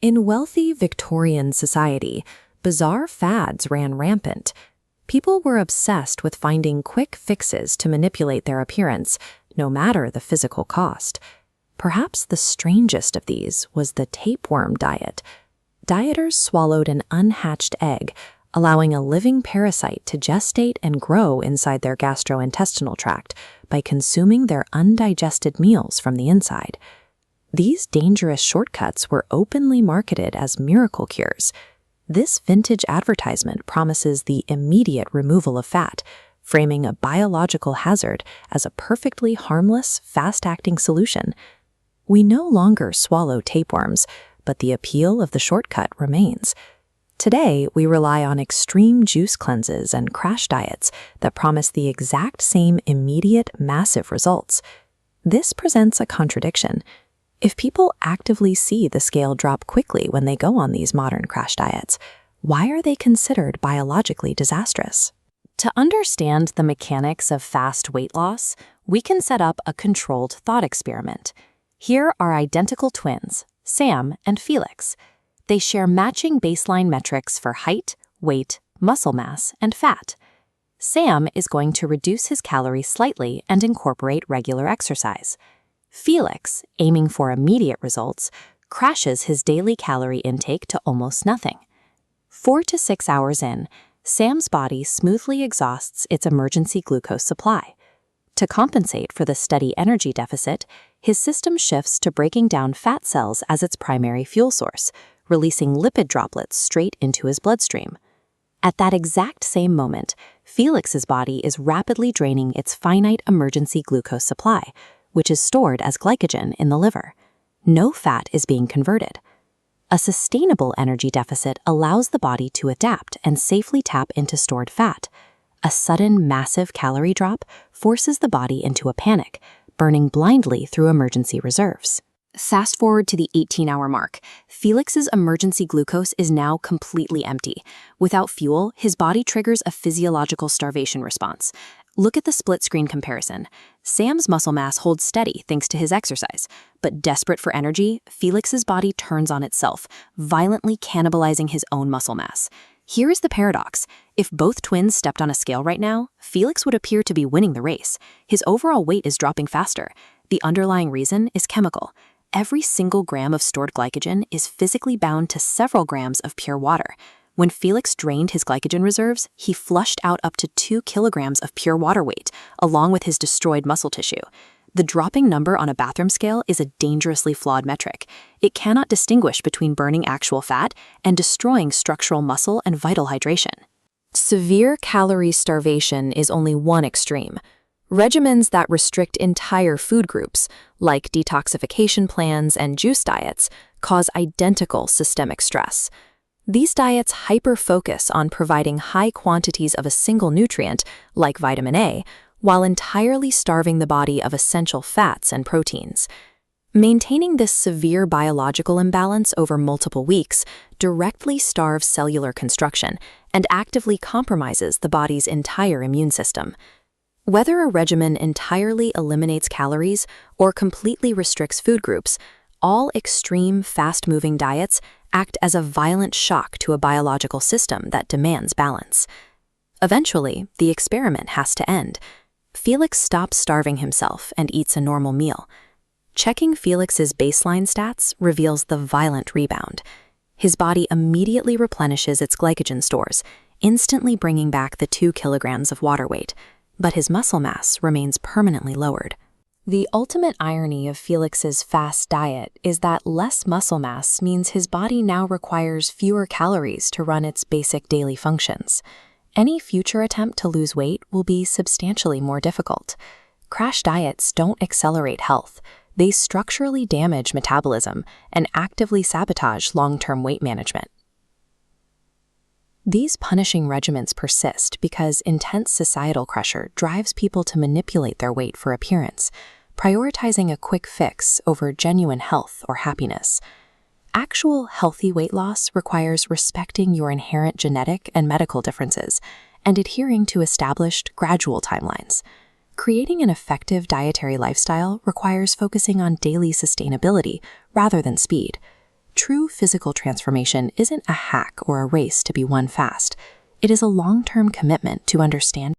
In wealthy Victorian society, bizarre fads ran rampant. People were obsessed with finding quick fixes to manipulate their appearance, no matter the physical cost. Perhaps the strangest of these was the tapeworm diet. Dieters swallowed an unhatched egg, allowing a living parasite to gestate and grow inside their gastrointestinal tract by consuming their undigested meals from the inside. These dangerous shortcuts were openly marketed as miracle cures. This vintage advertisement promises the immediate removal of fat, framing a biological hazard as a perfectly harmless, fast-acting solution. We no longer swallow tapeworms, but the appeal of the shortcut remains. Today, we rely on extreme juice cleanses and crash diets that promise the exact same immediate, massive results. This presents a contradiction. If people actively see the scale drop quickly when they go on these modern crash diets, why are they considered biologically disastrous? To understand the mechanics of fast weight loss, we can set up a controlled thought experiment. Here are identical twins, Sam and Felix. They share matching baseline metrics for height, weight, muscle mass, and fat. Sam is going to reduce his calories slightly and incorporate regular exercise. Felix, aiming for immediate results, crashes his daily calorie intake to almost nothing. 4 to 6 hours in, Sam's body smoothly exhausts its emergency glucose supply. To compensate for the steady energy deficit, his system shifts to breaking down fat cells as its primary fuel source, releasing lipid droplets straight into his bloodstream. At that exact same moment, Felix's body is rapidly draining its finite emergency glucose supply, which is stored as glycogen in the liver. No fat is being converted. A sustainable energy deficit allows the body to adapt and safely tap into stored fat. A sudden, massive calorie drop forces the body into a panic, burning blindly through emergency reserves. Fast forward to the 18-hour mark. Felix's emergency glucose is now completely empty. Without fuel, his body triggers a physiological starvation response. Look at the split-screen comparison. Sam's muscle mass holds steady thanks to his exercise, but desperate for energy, Felix's body turns on itself, violently cannibalizing his own muscle mass. Here is the paradox. If both twins stepped on a scale right now, Felix would appear to be winning the race. His overall weight is dropping faster. The underlying reason is chemical. Every single gram of stored glycogen is physically bound to several grams of pure water. When Felix drained his glycogen reserves, he flushed out up to 2 kilograms of pure water weight, along with his destroyed muscle tissue. The dropping number on a bathroom scale is a dangerously flawed metric. It cannot distinguish between burning actual fat and destroying structural muscle and vital hydration. Severe calorie starvation is only one extreme. Regimens that restrict entire food groups, like detoxification plans and juice diets, cause identical systemic stress. These diets hyper-focus on providing high quantities of a single nutrient, like vitamin A, while entirely starving the body of essential fats and proteins. Maintaining this severe biological imbalance over multiple weeks directly starves cellular construction and actively compromises the body's entire immune system. Whether a regimen entirely eliminates calories or completely restricts food groups, all extreme, fast-moving diets act as a violent shock to a biological system that demands balance. Eventually, the experiment has to end. Felix stops starving himself and eats a normal meal. Checking Felix's baseline stats reveals the violent rebound. His body immediately replenishes its glycogen stores, instantly bringing back the 2 kilograms of water weight, but his muscle mass remains permanently lowered. The ultimate irony of Felix's fast diet is that less muscle mass means his body now requires fewer calories to run its basic daily functions. Any future attempt to lose weight will be substantially more difficult. Crash diets don't accelerate health. They structurally damage metabolism and actively sabotage long-term weight management. These punishing regimens persist because intense societal pressure drives people to manipulate their weight for appearance, prioritizing a quick fix over genuine health or happiness. Actual healthy weight loss requires respecting your inherent genetic and medical differences and adhering to established, gradual timelines. Creating an effective dietary lifestyle requires focusing on daily sustainability rather than speed. True physical transformation isn't a hack or a race to be won fast. It is a long-term commitment to understand